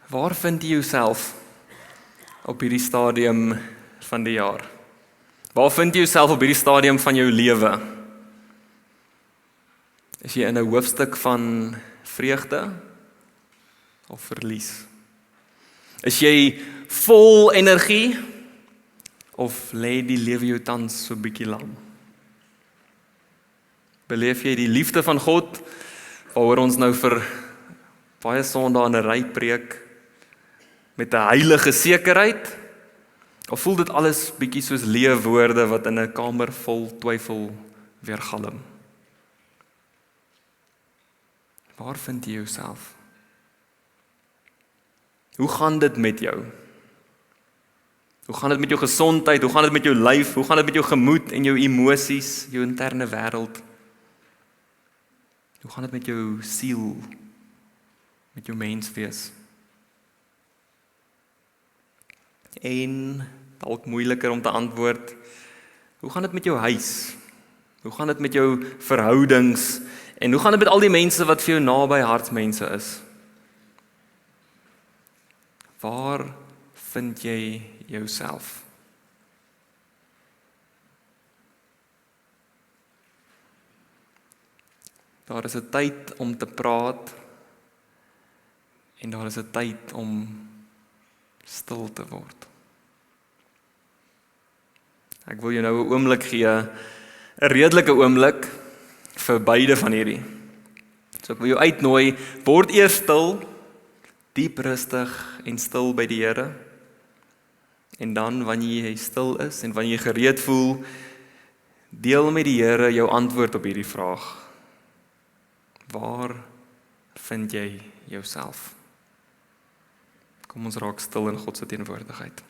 Waar vind jy jouself op hierdie stadium van die jaar? Waar vind jy jouself op hierdie stadium van jou lewe? Is jy in 'n hoofstuk van vreugde of verlies? Is jy vol energie of lê die lewe jou tans so bietjie lam? Beleef jy die liefde van God waaroor ons nou vir baie sondae in 'n ry preek met 'n heilige sekerheid? Of voel dit alles bietjie soos leë woorde wat in 'n kamer vol twyfel weergalm? Waar vind jy jouself? Hoe gaan dit met jou? Hoe gaan dit met jou gesondheid? Hoe gaan dit met jou lyf? Hoe gaan dit met jou gemoed en jou emosies, jou interne wêreld? Hoe gaan dit met jou siel? Met jou menswees? En dalk moeiliker om te antwoord, hoe gaan dit met jou huis? Hoe gaan dit met jou verhoudings? En hoe gaan dit met al die mense wat vir jou naby hartsmense is? Waar vind jy jouself? Daar is 'n tyd om te praat en daar is 'n tyd om stil te word. Ek wil jou nou 'n oomblik gee, 'n redelike oomblik vir beide van hierdie. So ek wil jou uitnooi, word eers stil, diep rustig en stil by die Here. En dan wanneer jy stil is en wanneer jy gereed voel, deel met die Here jou antwoord op hierdie vraag. Waar vind jy jouself? Kom ons raak stil in God se teenwoordigheid.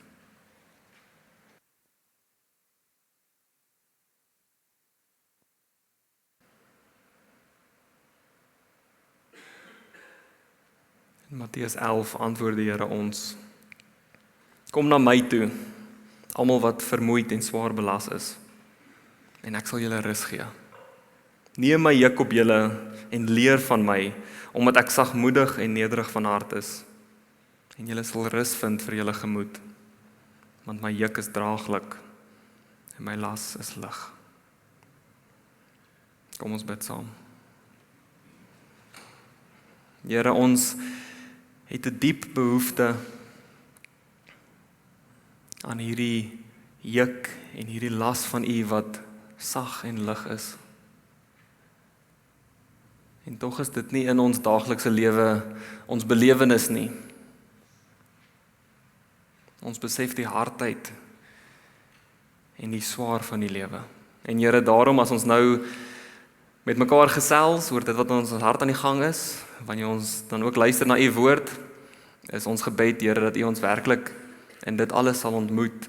In Matteus 11 antwoord die Here ons: Kom na my toe, almal wat vermoeid en swaar belas is, en ek sal julle rus gee. Neem my juk op julle en leer van my, omdat ek sagmoedig en nederig van hart is. En julle sal rus vind vir julle gemoed, want my juk is draaglik en my las is lig. Kom ons bid saam. Here, ons het 'n diep behoefte aan hierdie juk en hierdie las van U wat sag en lig is. En tog is dit nie in ons daaglikse lewe ons belewenis nie. Ons besef die hardheid en die swaar van die lewe. En Here, daarom as ons nou met mekaar gesels oor dit wat in ons hart aan die gang is, wanneer ons dan ook luister na U woord, is ons gebed, Here, dat U ons werklik in dit alles sal ontmoet,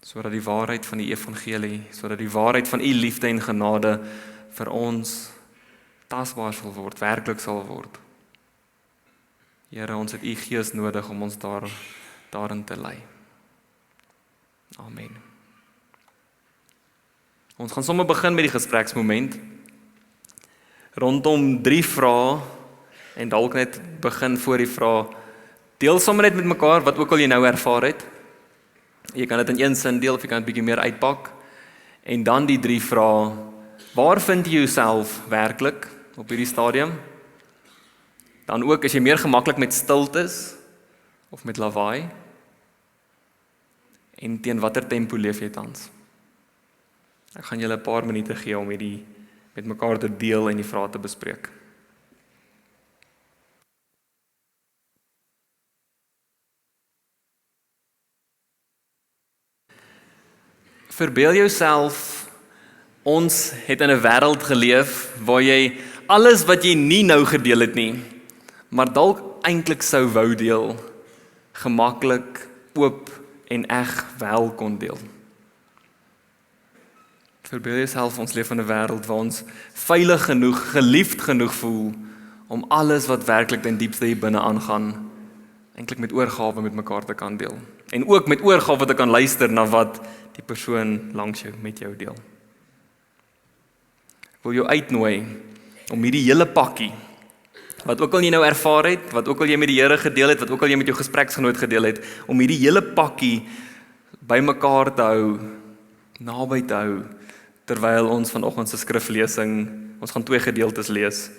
sodat die waarheid van die evangelie, sodat die waarheid van U liefde en genade vir ons tasbaar sal word, werklik sal word. Here, ons het U Gees nodig om ons daarin te lei. Amen. Ons gaan sommer begin met die gespreksmoment rondom 3 vrae en dalk net begin voor die vrae. Deel sommer net met mekaar wat ook al jy nou ervaar het. Jy kan dit in een sin deel of jy kan dit bietjie meer uitpak. En dan die 3 vrae: waar vind jy jouself werklik op hierdie stadium? Dan ook, is jy meer gemaklik met stiltes of met lawaai? En teen watter tempo leef jy tans? Ek gaan julle 'n paar minute gee om hierdie met mekaar te deel en die vrae te bespreek. Verbeel jouself, ons het in 'n wêreld geleef waar jy alles wat jy nie nou gedeel het nie, maar dalk eintlik sou wou deel, gemaklik, oop en eg wel kon deel. Verbeel jouself, ons leef in 'n wêreld waar ons veilig genoeg, geliefd genoeg voel om alles wat werklik ten diepste hier binne aangaan, eintlik met oorgawe met mekaar te kan deel. En ook met oorgawe te kan luister na wat die persoon langs jou met jou deel. Ek wil jou uitnooi om hierdie hele pakkie Wat ook al jy nou ervaar het, wat ook al jy met die Here gedeel het, wat ook al jy met jou gespreksgenoot gedeel het, om hierdie hele pakkie bymekaar te hou, naby te hou, terwyl ons vanoggend se skriflesing, ons gaan 2 gedeeltes lees,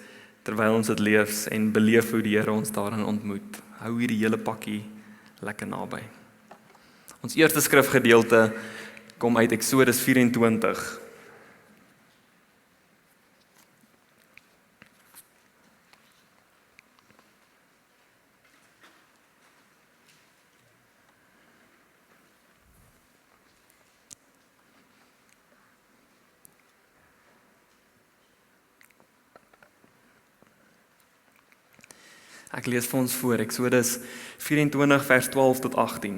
terwyl ons dit lees en beleef hoe die Here ons daarin ontmoet. Hou hierdie hele pakkie lekker naby. Ons eerste skrifgedeelte kom uit Eksodus 24. Ek lees vir ons voor, Eksodus 24 vers 12 tot 18.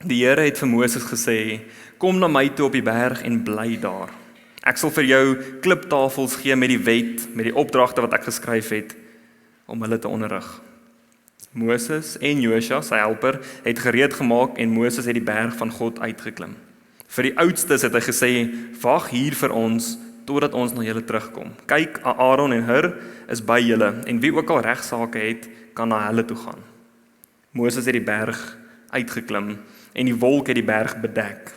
Die Here het vir Moses gesê, kom na my toe op die berg en bly daar. Ek sal vir jou kliptafels gee met die wet, met die opdragte wat ek geskryf het, om hulle te onderrig. Moses en Josua, sy helper, het gereed gemaak en Moses het die berg van God uitgeklim. Vir die oudstes het hy gesê, wag hier vir ons, totdat ons na julle terugkom. Kyk, Aaron en Hur is by julle, en wie ook al regsaake het, kan na hulle toe gaan. Moses het die berg uitgeklim, en die wolk het die berg bedek.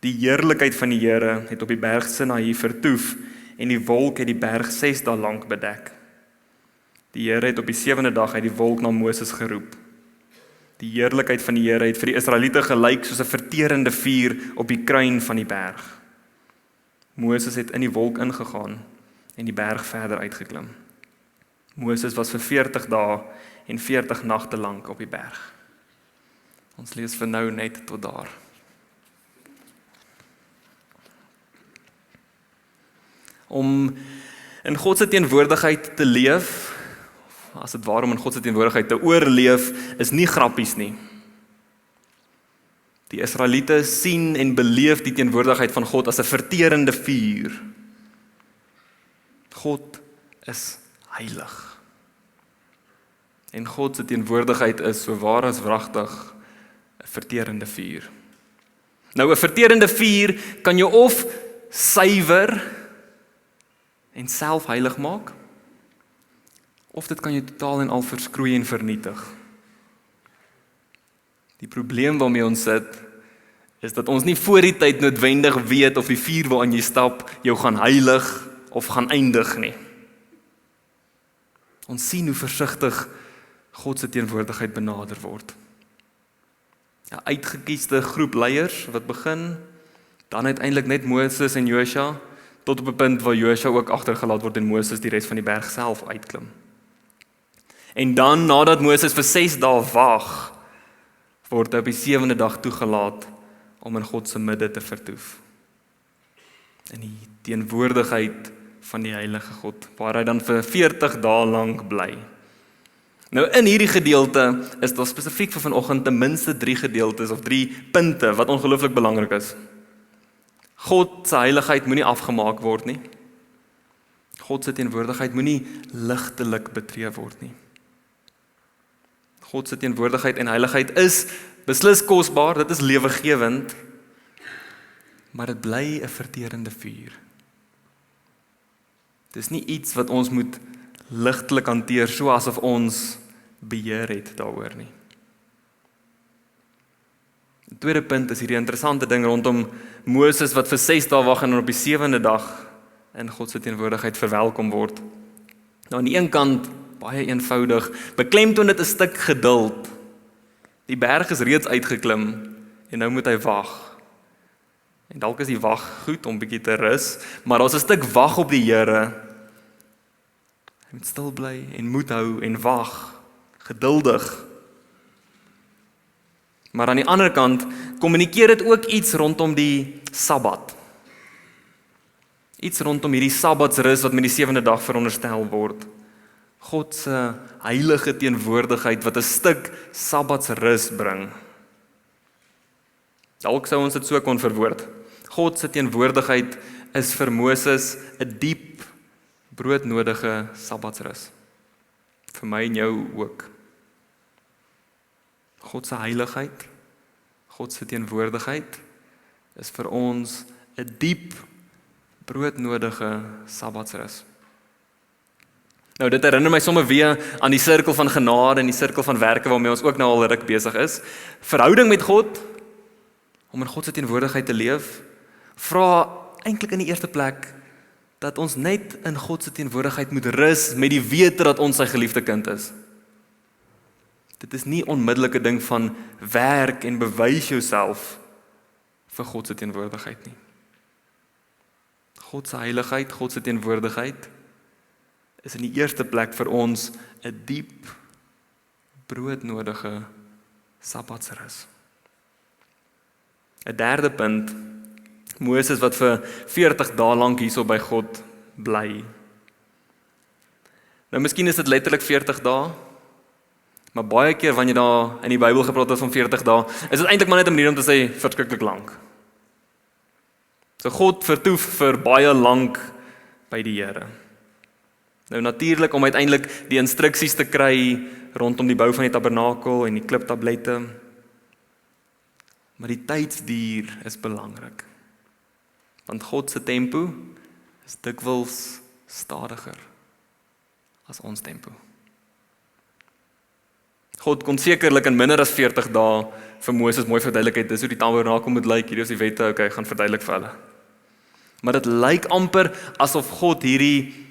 Die heerlikheid van die Here het op die berg Sinaï vertoef, en die wolk het die berg 6 dae lank bedek. Die Here het op die 7de dag uit die wolk na Moses geroep. Die heerlikheid van die Here het vir die Israeliete gelyk soos 'n verterende vuur op die kruin van die berg. Moses het in die wolk ingegaan en die berg verder uitgeklim. Moses was vir 40 dae en 40 nagte lank op die berg. Ons lees vir nou net tot daar. Om in God se teenwoordigheid te leef, as dit ware om in God se teenwoordigheid te oorleef, is nie grappies nie. Die Israeliete sien en beleef die teenwoordigheid van God as 'n verterende vuur. God is heilig. En God se teenwoordigheid is so waar as wragtig 'n verterende vuur. Nou 'n verterende vuur kan jou of suiwer en self heilig maak, of dit kan jou totaal en al verskroei en vernietig. Die probleem waarmee ons sit, is dat ons nie voor die tyd noodwendig weet of die vuur waarin jy stap jou gaan heilig of gaan eindig nie. Ons sien hoe versigtig God se teenwoordigheid benader word. 'n Uitgekiesde groep leiers wat begin, dan uiteindelik net Moses en Josua, tot op 'n punt waar Josua ook agtergelaat word en Moses die res van die berg self uitklim. En dan, nadat Moses vir 6 dae wag, word hy op die 7de dag toegelaat om in God se midde te vertoef. In die teenwoordigheid van die heilige God, waar hy dan vir 40 dae lank bly. Nou in hierdie gedeelte is daar spesifiek vir vanoggend ten minste 3 gedeeltes of 3 punte wat ongelooflik belangrik is. God se heiligheid moenie afgemaak word nie. God se teenwoordigheid moenie ligtelik betree word nie. God se teenwoordigheid en heiligheid is beslis kosbaar, dit is lewegewend, maar dit bly 'n verterende vuur. Dit is nie iets wat ons moet ligtelik hanteer, so asof ons beheer het daaroor nie. Die tweede punt is hierdie interessante ding rondom Moses wat vir 6 dae wag en op die 7de dag in God se teenwoordigheid verwelkom word. Nou aan die een kant, baie eenvoudig, beklemtoon dit 'n stuk geduld. Die berg is reeds uitgeklim en nou moet hy wag. En dalk is die wag goed om bietjie te rus, maar daar's 'n stuk wag op die Here. Hy moet stil bly en moed hou en wag, geduldig. Maar aan die ander kant kommunikeer dit ook iets rondom die Sabbat. Iets rondom hierdie Sabbatsrus wat met die 7de dag veronderstel word. God se heilige teenwoordigheid wat 'n stuk Sabbatsrus bring. Dalk sou ons dit so kon verwoord. God se teenwoordigheid is vir Moses 'n diep, broodnodige Sabbatsrus. Vir my en jou ook. God se heiligheid, God se teenwoordigheid is vir ons 'n diep, broodnodige Sabbatsrus. Nou dit herinner my sommer weer aan die sirkel van genade en die sirkel van werke waarmee ons ook nou al ruk besig is. Verhouding met God, om in God se teenwoordigheid te leef, vra eintlik in die eerste plek dat ons net in God se teenwoordigheid moet rus met die wete dat ons sy geliefde kind is. Dit is nie onmiddellike ding van werk en bewys jouself vir God se teenwoordigheid nie. God se heiligheid, God se teenwoordigheid is in die eerste plek vir ons 'n diep, broodnodige sabbatsrus. 'n derde punt, Moses wat vir 40 dae lank hierso by God bly. Nou miskien is dit letterlik 40 dae, maar baie keer wanneer jy daar in die Bybel gepraat het van 40 dae, is dit eintlik maar net 'n manier om te sê verskriklik lank. So God vertoef vir baie lank by die Here. Nou natuurlik om uiteindelik die instruksies te kry rondom die bou van die tabernakel en die kliptablette. Maar die tydsduur is belangrik. Want God se tempo is dikwels stadiger as ons tempo. God kon sekerlik in minder as 40 dae vir Moses mooi verduidelik, dis hoe die tabernakel moet lyk, hierdie is die wette, okay, gaan verduidelik vir hulle. Maar dit lyk amper asof God hierdie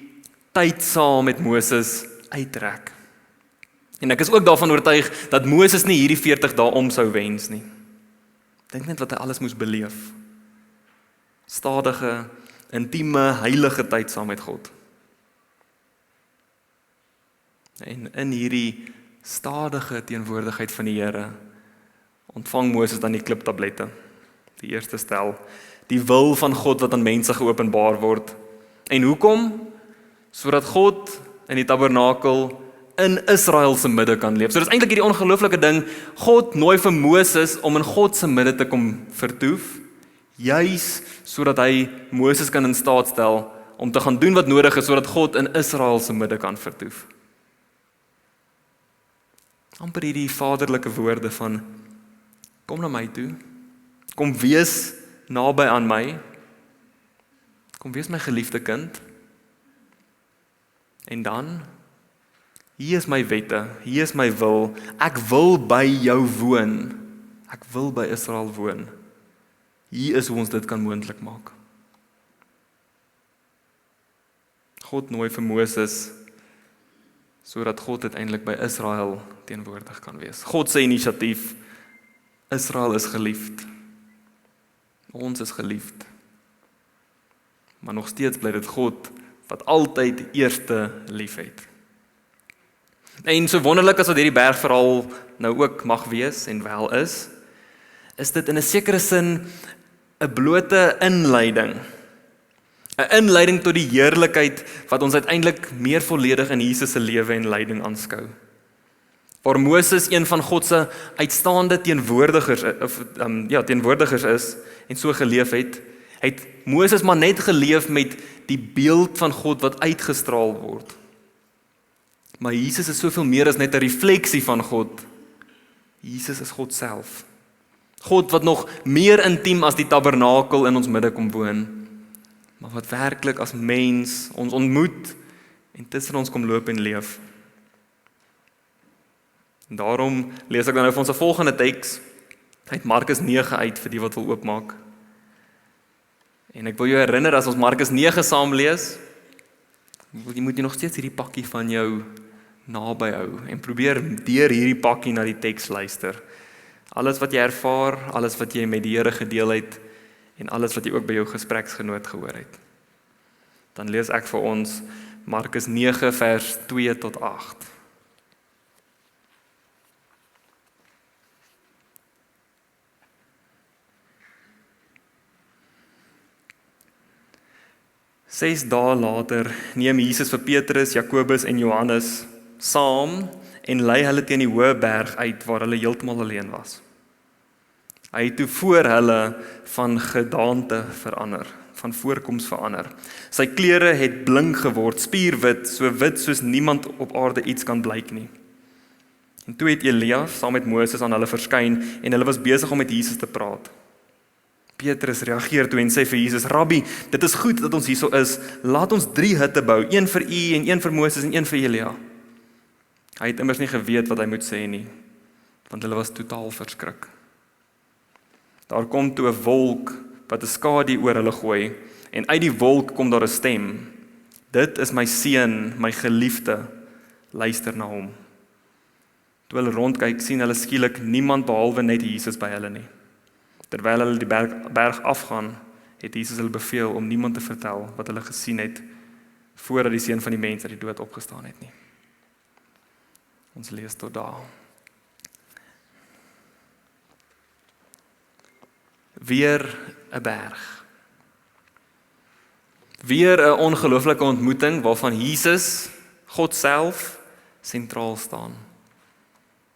tyd saam met Moses uittrek. En ek is ook daarvan oortuig dat Moses nie hierdie 40 dae om sou wens nie. Dink net wat hy alles moes beleef. Stadige, intieme, heilige tyd saam met God. En in hierdie stadige teenwoordigheid van die Here ontvang Moses dan die kliptablette. Die eerste stel, die wil van God wat aan mense geopenbaar word. En hoekom? Sodat God in die tabernakel in Israel se midde kan leef. So dis eintlik hierdie ongelooflike ding, God nooi vir Moses om in God se midde te kom vertoef, juis sodat hy Moses kan in staat stel om te gaan doen wat nodig is sodat God in Israel se midde kan vertoef. Amper hierdie vaderlike woorde van kom na my toe, kom wees naby aan my, kom wees my geliefde kind, en dan, hier is my wette, hier is my wil, ek wil by jou woon, ek wil by Israel woon, hier is hoe ons dit kan moontlik maak. God nooi vir Moses, sodat God uiteindelik by Israel teenwoordig kan wees. God se inisiatief, Israel is geliefd, ons is geliefd, maar nog steeds bly dit God wat altyd eerste lief het. En so wonderlik as wat hierdie bergverhaal nou ook mag wees en wel is dit in 'n sekere sin 'n blote inleiding. 'n Inleiding tot die heerlikheid wat ons uiteindelik meer volledig in Jesus se lewe en lyding aanskou. Waar Moses een van God se uitstaande teenwoordigers is en so geleef het Moses maar net geleef met die beeld van God wat uitgestraal word. Maar Jesus is soveel meer as net 'n refleksie van God. Jesus is God self. God wat nog meer intiem as die tabernakel in ons midde kom woon, maar wat werklik as mens ons ontmoet en tussen ons kom loop en leef. En daarom lees ek dan nou vir ons 'n volgende teks uit Markus 9 uit vir die wat wil oopmaak. En ek wil jou herinner, as ons Markus 9 saam lees, jy moet jy nog steeds hierdie pakkie van jou naby hou en probeer deur hierdie pakkie na die teks luister. Alles wat jy ervaar, alles wat jy met die Here gedeel het en alles wat jy ook by jou gespreksgenoot gehoor het. Dan lees ek vir ons Markus 9 vers 2 tot 8. Ses dae later neem Jesus vir Petrus, Jakobus en Johannes saam en lei hulle teen die hoë berg uit waar hulle heeltemal alleen was. Hy het toe voor hulle van gedaante verander, van voorkoms verander. Sy klere het blink geword, spierwit, so wit soos niemand op aarde iets kan blyk nie. En toe het Elia saam met Moses aan hulle verskyn en hulle was besig om met Jesus te praat. Petrus reageer toe en sê vir Jesus, Rabbi, dit is goed dat ons hierso is, laat ons 3 hutte bou, een vir u en een vir Moses en een vir Elia. Hy het immers nie geweet wat hy moet sê nie, want hulle was totaal verskrik. Daar kom toe 'n wolk wat 'n skadu oor hulle gooi, en uit die wolk kom daar 'n stem. Dit is my seun, my geliefde, luister na hom. Toe hulle rondkyk, sien hulle skielik niemand behalwe net Jesus by hulle nie. Terwyl hulle die berg afgaan, het Jesus hulle beveel om niemand te vertel wat hulle gesien het, voordat die seun van die mens uit die dood opgestaan het nie. Ons lees tot daar. Weer 'n berg. Weer 'n ongelooflike ontmoeting waarvan Jesus, God self, sentraal staan.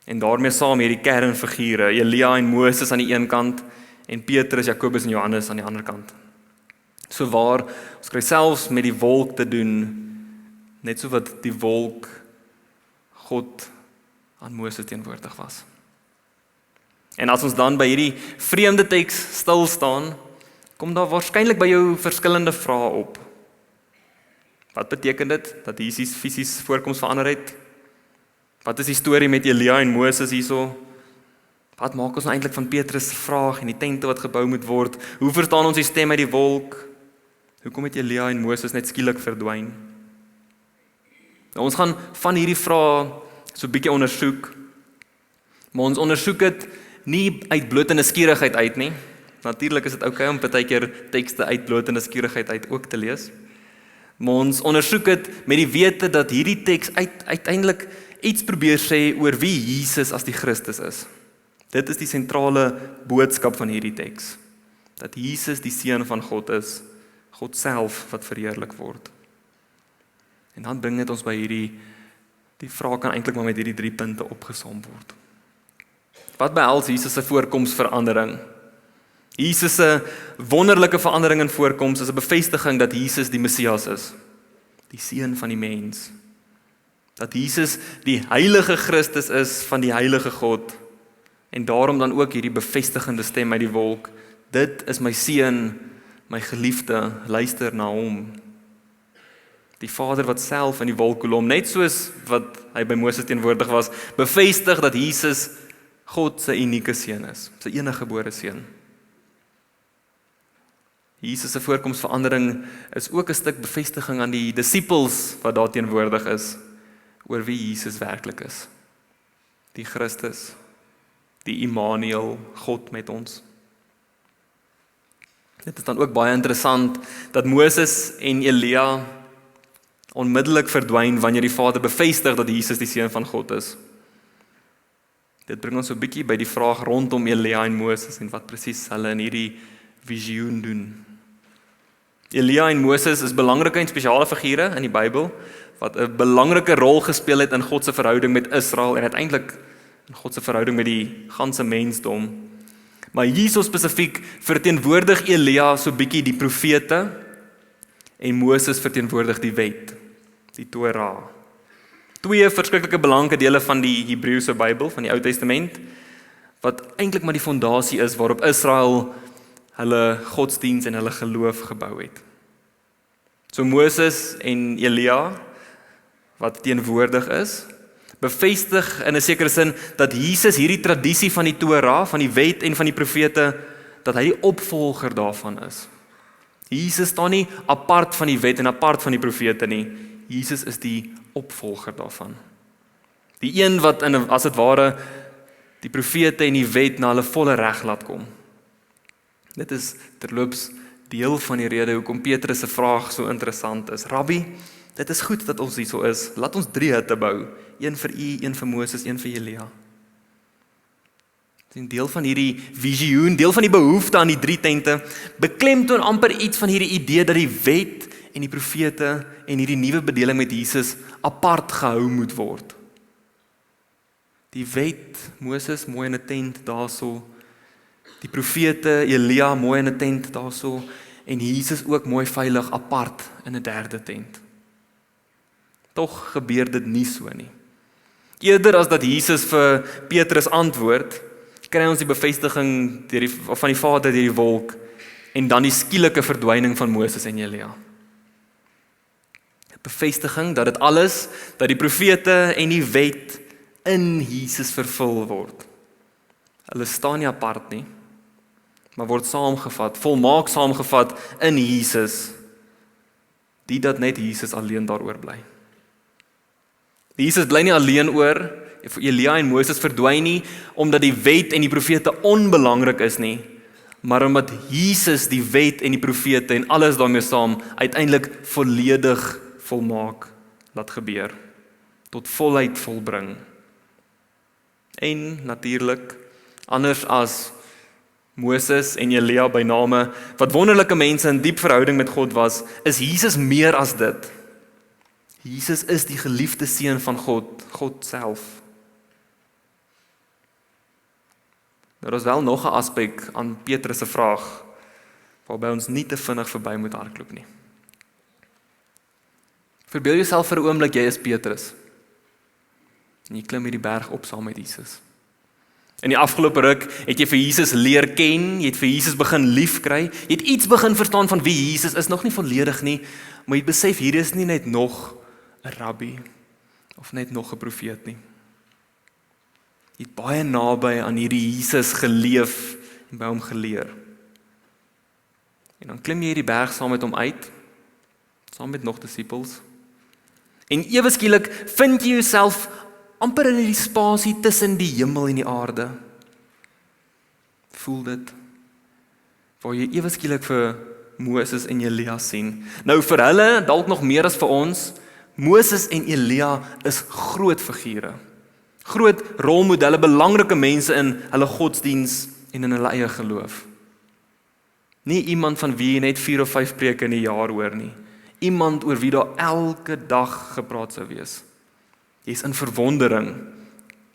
En daarmee saam hierdie kernfigure, Elia en Moses aan die een kant en Petrus, Jakobus en Johannes aan die ander kant. So waar, ons kry selfs met die wolk te doen, net so wat die wolk God aan Moses teenwoordig was. En as ons dan by hierdie vreemde teks stil staan, kom daar waarskynlik by jou verskillende vrae op. Wat beteken dit dat Jesus fisies voorkoms verander het? Wat is die storie met Elia en Moses hierso? Wat maak ons nou eintlik van Petrus se vraag en die tente wat gebou moet word? Hoe verstaan ons die stem uit die wolk? Hoekom het Elia en Moses net skielik verdwyn? Nou, ons gaan van hierdie vrae so 'n bietjie ondersoek. Maar ons ondersoek dit nie uit blote nuuskierigheid uit nie. Natuurlik is dit oukei om partykeer tekste uit blote nuuskierigheid uit ook te lees. Maar ons ondersoek dit met die wete dat hierdie teks uiteindelik iets probeer sê oor wie Jesus as die Christus is. Dit is die sentrale boodskap van hierdie teks. Dat Jesus die seun van God is, God self wat verheerlik word. En dan bring dit ons by die vraag kan eintlik maar met hierdie 3 punte opgesom word. Wat behels Jesus se voorkomsverandering? Jesus se wonderlike verandering in voorkoms is 'n bevestiging dat Jesus die Messias is, die seun van die mens. Dat Jesus die heilige Christus is van die heilige God. En daarom dan ook hierdie bevestigende stem uit die wolk. Dit is my seun, my geliefde, luister na hom. Die Vader wat self in die wolk kolom, net soos wat hy by Moses teenwoordig was, bevestig dat Jesus God se unieke seun is, sy eniggebore seun. Jesus se voorkomsverandering is ook 'n stuk bevestiging aan die disippels wat daar teenwoordig is, oor wie Jesus werklik is. Die Christus, die Immanuel, God met ons. Dit is dan ook baie interessant dat Moses en Elia onmiddellik verdwyn wanneer die Vader bevestig dat Jesus die seun van God is. Dit bring ons so 'n bietjie by die vraag rondom Elia en Moses en wat presies hulle in hierdie visioen doen. Elia en Moses is belangrike en spesiale figure in die Bybel wat 'n belangrike rol gespeel het in God se verhouding met Israel en uiteindelik in God se verhouding met die ganse mensdom. Maar hierso spesifiek verteenwoordig Elia so bietjie die profete en Moses verteenwoordig die wet, die Torah. 2 verskriklike belangrike dele van die Hebreëse Bybel, van die Ou Testament, wat eintlik maar die fondasie is waarop Israel hulle godsdiens en hulle geloof gebou het. So Moses en Elia, wat teenwoordig is, bevestig in 'n sekere sin dat Jesus hierdie tradisie van die Torah, van die wet en van die profete, dat hy die opvolger daarvan is. Jesus staan nie apart van die wet en apart van die profete nie. Jesus is die opvolger daarvan. Die een wat as dit ware die profete en die wet na hulle volle reg laat kom. Dit is terloops deel van die rede hoekom Petrus se vraag so interessant is. Rabbi, dit is goed dat ons hier so is. Laat ons 3 hutte bou. Een vir u, een vir Moses, een vir Elia. Dit is deel van hierdie visioen, deel van die behoefte aan die 3 tente, beklemtoon amper iets van hierdie idee dat die wet en die profete en hierdie nuwe bedeling met Jesus apart gehou moet word. Die wet, Moses mooi in 'n tent daarso, die profete, Elia mooi in 'n tent daarso, en Jesus ook mooi veilig apart in 'n 3de tent. Tog gebeur dit nie so nie. Eerder as dat Jesus vir Petrus antwoord, kry ons die bevestiging van die Vader deur die wolk. en dan die skielike verdwyning van Moses en Elia. 'n Bevestiging dat dit alles, dat die profete en die wet in Jesus vervul word. Hulle staan nie apart nie, maar word saamgevat, volmaak saamgevat in Jesus, die dat net Jesus alleen daaroor bly. Jesus bly nie alleen oor, Elia en Moses verdwyn nie, omdat die wet en die profete onbelangrik is nie, maar omdat Jesus die wet en die profete en alles daarmee saam uiteindelik volledig volmaak laat gebeur, tot volheid volbring. En natuurlik, anders as Moses en Elia by name, wat wonderlike mense in diep verhouding met God was, is Jesus meer as dit. Jesus is die geliefde seun van God, God self. Daar is wel nog 'n aspek aan Petrus se vraag, waarby ons nie te vinnig verby moet hardloop nie. Verbeel jouself vir 'n oomblik, jy is Petrus. En jy klim hierdie berg op saam met Jesus. In die afgelope ruk het jy vir Jesus leer ken, jy het vir Jesus begin liefkry, jy het iets begin verstaan van wie Jesus is, nog nie volledig nie, maar jy besef hier is nie net nog 'n rabbi, of net nog 'n profeet nie. Jy het baie naby aan hierdie Jesus geleef en by hom geleer. En dan klim jy hierdie berg saam met hom uit, saam met nog disippels. En ewe skielik vind jy jouself amper in die spasie tussen die hemel en die aarde. Voel dit? Waar jy ewe skielik vir Moses en Elia sien. Nou vir hulle, dalk nog meer as vir ons, Moses en Elia is groot figure. Groot rolmodelle, belangrike mense in hulle godsdiens en in hulle eie geloof. Nie iemand van wie jy net 4 of 5 preke in die jaar hoor nie. Iemand oor wie daar elke dag gepraat sou wees. Jy is in verwondering.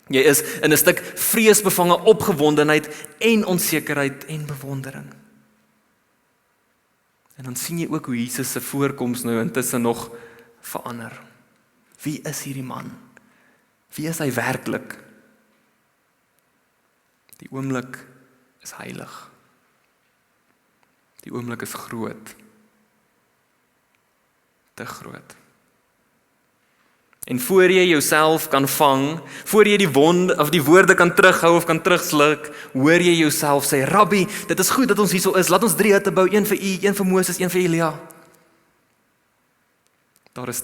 Jy is in 'n stuk vreesbevange opgewondenheid en onsekerheid en bewondering. En dan sien jy ook hoe Jesus se voorkoms nou intussen nog verander. Wie is hierdie man? Wie is hy werklik? Die oomblik is heilig. Die oomblik is groot. Te groot. En voor jy jouself kan vang, voor jy die woorde kan terughou of kan terugsluk, hoor jy jouself sê, Rabbi, dit is goed dat ons hierso is, laat ons 3 hutte bou, een vir u, een vir Moses, een vir Elia. Daar's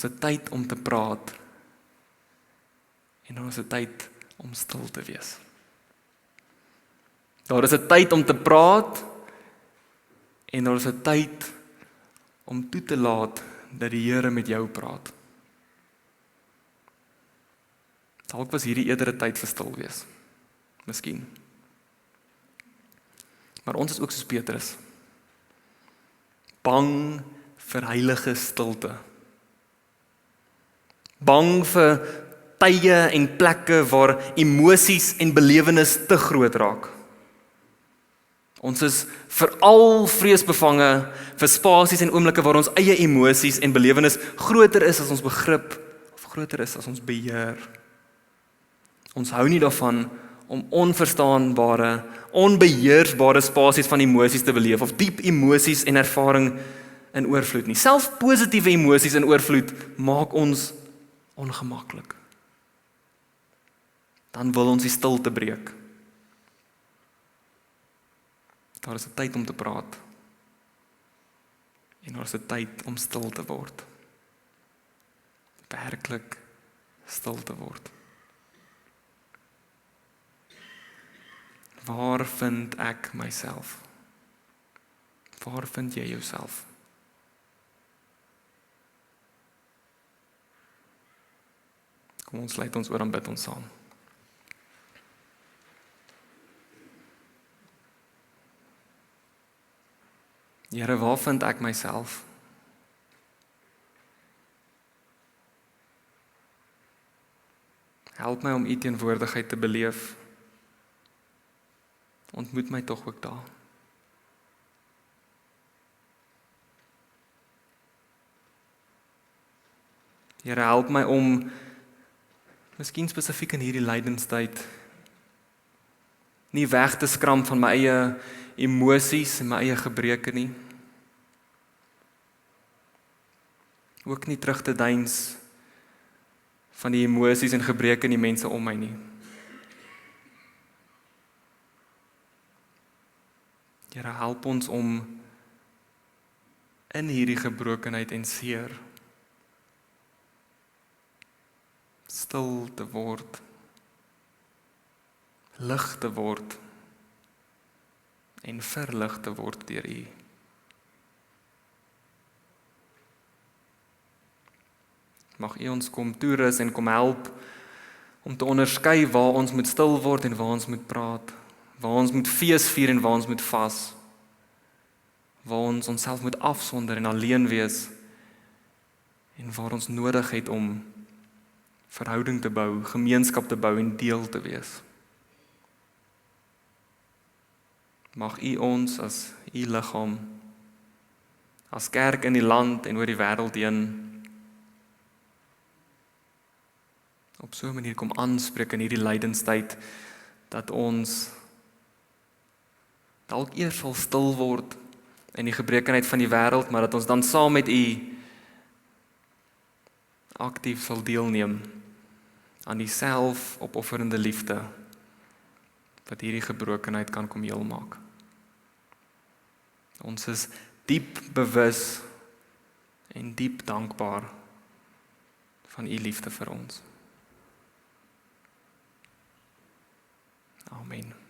'n tyd om te praat, en daar is 'n tyd om stil te wees. Daar is 'n tyd om te praat, en daar is 'n tyd om toe te laat dat die Here met jou praat. Dalk was hierdie eerder 'n tyd vir stil wees. Miskien. Maar ons is ook soos Petrus. Bang vir heilige stilte. Bang vir tye en plekke waar emosies en belewenis te groot raak. Ons is veral vreesbevange vir spasies en oomblikke waar ons eie emosies en belewenis groter is as ons begrip of groter is as ons beheer. Ons hou nie daarvan om onverstaanbare, onbeheersbare spasies van emosies te beleef of diep emosies en ervaring in oorvloed nie. Selfs positiewe emosies in oorvloed maak ons ongemaklik. Dan wil ons die stilte breek. Daar is 'n tyd om te praat. En daar is 'n tyd om stil te word. Werklik stil te word. Waar vind ek myself? Waar vind jy jouself? Kom ons sluit ons oor en bid ons saam. Here, waar vind ek myself? Help my om u teenwoordigheid te beleef. Ontmoet my tog ook daar. Here, help my om, miskien spesifiek in hierdie lydenstyd, nie weg te skram van my eie emosies en my eie gebreke nie. Ook nie terug te deins van die emosies en gebreke in die mense om my nie. Here, help ons om in hierdie gebrokenheid en seer stil te word, lig te word en verlig te word deur U. Mag U ons kom toerus en kom help om te onderskei waar ons moet stil word en waar ons moet praat, waar ons moet fees vier en waar ons moet vas, waar ons onsself moet afsonder en alleen wees en waar ons nodig het om verhouding te bou, gemeenskap te bou en deel te wees. Mag U ons as U liggaam, as kerk in die land en oor die wêreld heen op so 'n manier kom aanspreek in hierdie lydenstyd, dat ons dalk eers sal stil word in die gebrekenheid van die wêreld, maar dat ons dan saam met U aktief sal deelneem aan die selfopofferende liefde wat hierdie gebrokenheid kan kom heel maak. Ons is diep bewus en diep dankbaar van U liefde vir ons. Amen.